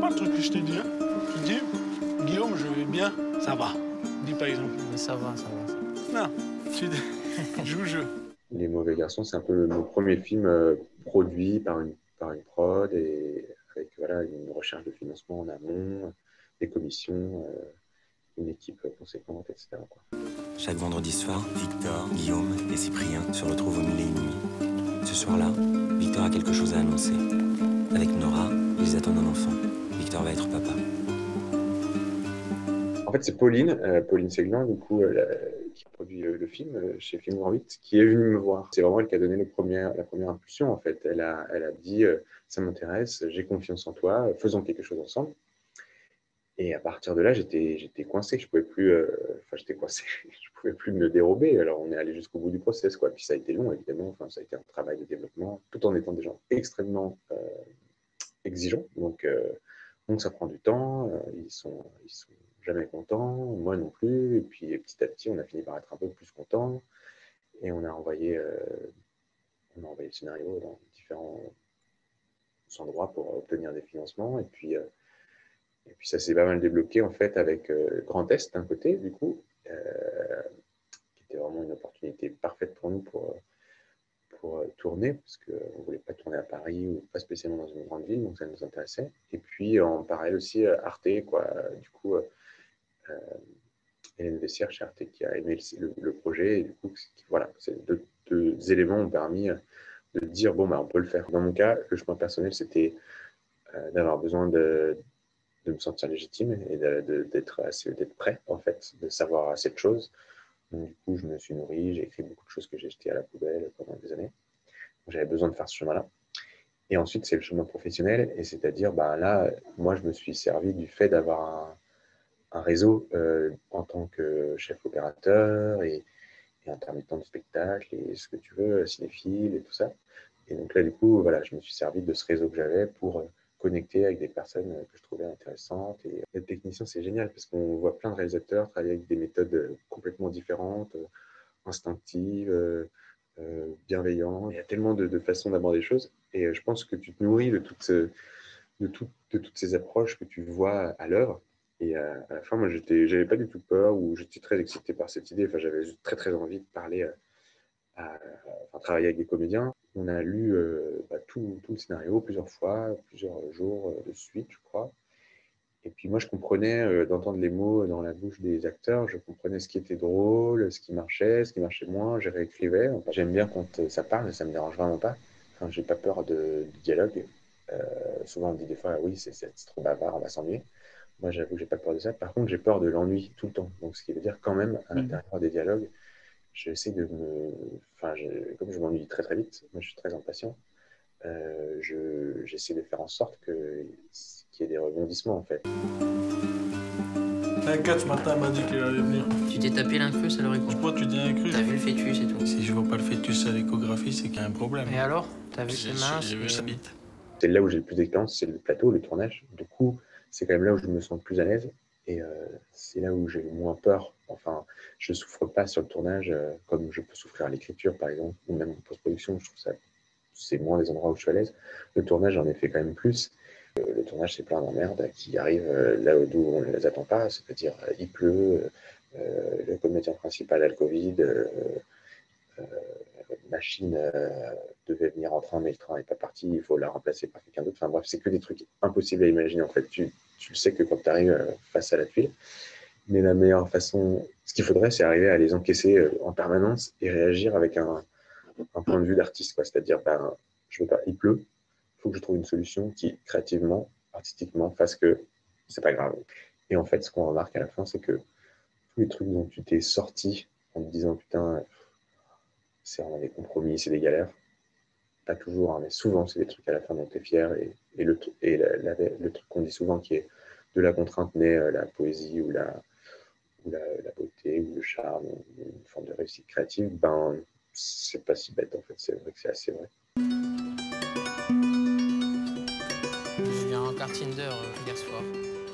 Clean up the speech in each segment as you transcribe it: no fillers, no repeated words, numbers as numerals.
un truc que je t'ai dit. Hein. Tu dis, Guillaume, je vais bien, ça va. Dis par exemple. Mais ça va, ça va. Non, tu dis, joue jeu. Les Mauvais Garçons, c'est un peu mon premier film produit par une prod et avec voilà, une recherche de financement en amont, des commissions, une équipe conséquente, etc. quoi. Chaque vendredi soir, Victor, Guillaume et Cyprien se retrouvent au 1001. Ce soir-là, Victor a quelque chose à annoncer. Avec Nora, ils attendent un enfant. Victor va être papa. En fait, c'est Pauline Séglan, du coup, qui produit le film chez Film Grand 8, qui est venue me voir. C'est vraiment elle qui a donné la première impulsion, en fait. Elle a dit ça m'intéresse, j'ai confiance en toi, faisons quelque chose ensemble. Et à partir de là, j'étais coincé, je pouvais plus, j'étais coincé, je pouvais plus me dérober. Alors, on est allé jusqu'au bout du process, quoi. Puis ça a été long, évidemment. Enfin, ça a été un travail de développement, tout en étant des gens extrêmement exigeants. Donc, ça prend du temps. Ils sont jamais contents, moi non plus. Et puis, petit à petit, on a fini par être un peu plus contents. Et on a envoyé le scénario dans différents endroits pour obtenir des financements. Et puis, ça s'est pas mal débloqué, en fait, avec Grand Est d'un côté, du coup, qui était vraiment une opportunité parfaite pour nous pour tourner, parce qu'on ne voulait pas tourner à Paris ou pas spécialement dans une grande ville, donc ça nous intéressait. Et puis, en parallèle aussi, Arte, quoi. Du coup, Hélène Vessière chez Arte qui a aimé le projet. Et du coup, voilà, ces deux éléments ont permis de dire, bon, bah, on peut le faire. Dans mon cas, le chemin personnel, c'était d'avoir besoin de me sentir légitime et d'être prêt, en fait, de savoir assez de choses. Donc, du coup, je me suis nourri, j'ai écrit beaucoup de choses que j'ai jetées à la poubelle pendant des années. J'avais besoin de faire ce chemin-là. Et ensuite, c'est le chemin professionnel, et c'est-à-dire, bah, là, moi, je me suis servi du fait d'avoir un réseau en tant que chef opérateur et intermittent du spectacle et ce que tu veux, cinéphile et tout ça. Et donc là, du coup, voilà, je me suis servi de ce réseau que j'avais pour connecter avec des personnes que je trouvais intéressantes. Et être technicien, c'est génial parce qu'on voit plein de réalisateurs travailler avec des méthodes complètement différentes, instinctives, bienveillantes. Il y a tellement de façons d'aborder les choses. Et je pense que tu te nourris de toutes ces approches que tu vois à l'œuvre. Et à la fin, moi, j'avais pas du tout peur ou j'étais très excité par cette idée. Enfin, j'avais très, très envie de parler, travailler avec des comédiens. On a lu tout le scénario plusieurs fois, plusieurs jours de suite, je crois. Et puis moi, je comprenais, d'entendre les mots dans la bouche des acteurs, je comprenais ce qui était drôle, ce qui marchait moins, je réécrivais. Enfin, j'aime bien quand ça parle, ça me dérange vraiment pas. Enfin, j'ai pas peur du dialogue. Souvent, on me dit des fois, ah oui, c'est trop bavard, on va s'ennuyer. Moi, j'avoue que j'ai pas peur de ça. Par contre, j'ai peur de l'ennui tout le temps. Donc, ce qui veut dire quand même, à l'intérieur des dialogues, j'essaie de me... Enfin, comme je m'ennuie très, très vite, moi, je suis très impatient, j'essaie de faire en sorte qu'il y ait des rebondissements, en fait. T'inquiète, ce matin, elle m'a dit qu'elle allait venir. Tu t'es tapé l'incrus à l'oricon? Pourquoi tu dis incrus? T'as vu le fœtus et tout? Si je vois pas le fœtus à l'échographie, c'est qu'il y a un problème. Et alors? T'as vu ses mains? J'ai vu sa bite. C'est là où j'ai le plus d'expérience, c'est le plateau, le tournage. Du coup, c'est quand même là où je me sens le plus à l'aise. Et c'est là où j'ai le moins peur. Enfin, je souffre pas sur le tournage comme je peux souffrir à l'écriture, par exemple, ou même en post-production. Je trouve ça, c'est moins des endroits où je suis à l'aise. Le tournage, j'en ai fait quand même plus. Le tournage, c'est plein d'emmerdes qui arrivent là d'où on ne les attend pas. C'est-à-dire, il pleut, le comédien principal a le Covid, machine devait venir en train, mais le train n'est pas parti, il faut la remplacer par quelqu'un d'autre. Enfin bref, c'est que des trucs impossibles à imaginer. En fait, tu le sais que quand tu arrives face à la tuile. Mais la meilleure façon, ce qu'il faudrait, c'est arriver à les encaisser en permanence et réagir avec un point de vue d'artiste. C'est-à-dire, je veux pas, il pleut, il faut que je trouve une solution qui, créativement, artistiquement, fasse que c'est pas grave. Et en fait, ce qu'on remarque à la fin, c'est que tous les trucs dont tu t'es sorti en te disant, putain, c'est vraiment des compromis, c'est des galères. Pas toujours, hein, mais souvent, c'est des trucs à la fin dont tu es fier. Et le truc qu'on dit souvent qui est de la contrainte naît la poésie ou la beauté ou le charme, ou une forme de réussite créative, c'est pas si bête en fait, c'est vrai que c'est assez vrai. Je viens en carte Tinder hier soir.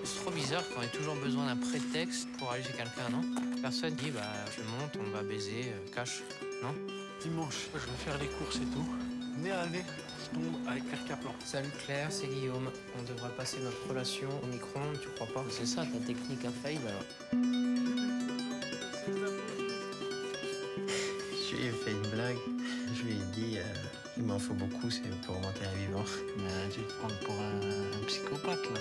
C'est trop bizarre qu'on ait toujours besoin d'un prétexte pour aller chez quelqu'un, non? Personne dit, bah, je monte, on va baiser, cash, non? Dimanche, je vais faire les courses et tout. Venez, allez. qui tombe avec Claire Kaplan. Salut Claire, c'est Guillaume. On devrait passer notre relation au micro-ondes, tu crois pas? C'est ça ta technique infaillible alors. Je lui ai fait une blague. Je lui ai dit il m'en faut beaucoup, c'est pour remonter à vivant. Mais tu te prends pour un psychopathe là.